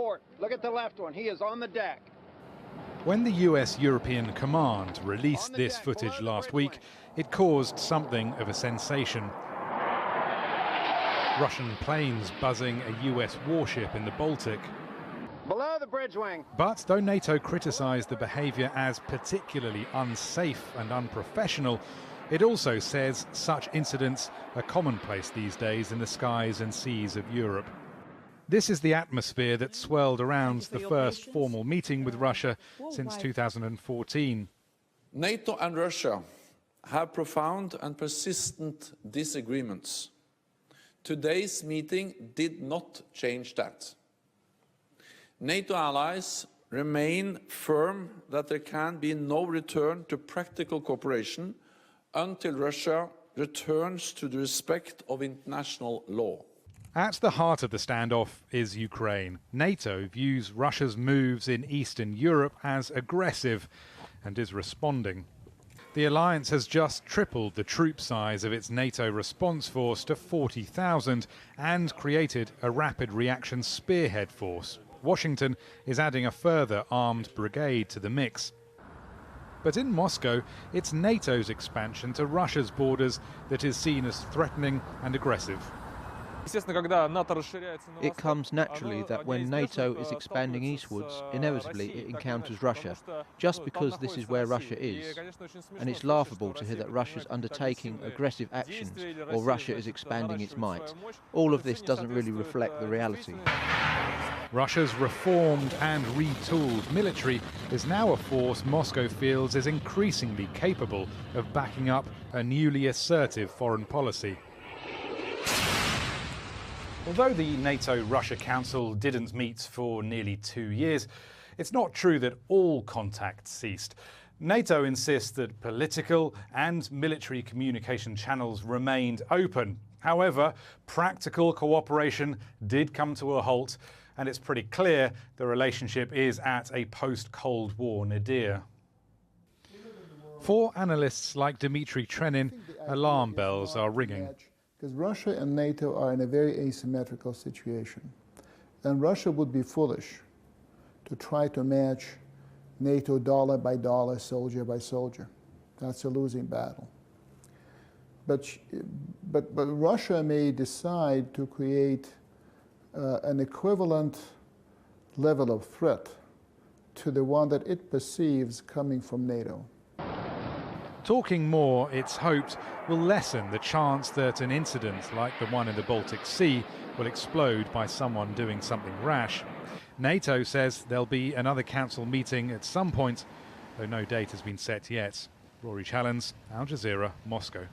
port. Look at the left one. He is on the deck. When the US European Command released this footage last week, it caused something of a sensation. Russian planes buzzing a US warship in the Baltic. Below the bridge wing. But though NATO criticised the behaviour as particularly unsafe and unprofessional, it also says such incidents are commonplace these days in the skies and seas of Europe. This is the atmosphere that swirled around the first formal meeting with Russia since 2014. NATO and Russia have profound and persistent disagreements. Today's meeting did not change that. NATO allies remain firm that there can be no return to practical cooperation until Russia returns to the respect of international law. At the heart of the standoff is Ukraine. NATO views Russia's moves in Eastern Europe as aggressive and is responding. The alliance has just tripled the troop size of its NATO response force to 40,000 and created a rapid reaction spearhead force. Washington is adding a further armed brigade to the mix. But in Moscow, it's NATO's expansion to Russia's borders that is seen as threatening and aggressive. It comes naturally that when NATO is expanding eastwards, inevitably it encounters Russia, just because this is where Russia is. And it's laughable to hear that Russia's undertaking aggressive actions or Russia is expanding its might. All of this doesn't really reflect the reality. Russia's reformed and retooled military is now a force Moscow feels is increasingly capable of backing up a newly assertive foreign policy. Although the NATO-Russia Council didn't meet for nearly 2 years, it's not true that all contact ceased. NATO insists that political and military communication channels remained open. However, practical cooperation did come to a halt, and it's pretty clear the relationship is at a post-Cold War nadir. For analysts like Dmitry Trenin, alarm bells are ringing. Because Russia and NATO are in a very asymmetrical situation. And Russia would be foolish to try to match NATO dollar by dollar, soldier by soldier. That's a losing battle. But Russia may decide to create an equivalent level of threat to the one that it perceives coming from NATO. Talking more, it's hoped, will lessen the chance that an incident like the one in the Baltic Sea will explode by someone doing something rash. NATO says there'll be another council meeting at some point, though no date has been set yet. Rory Challands, Al Jazeera, Moscow.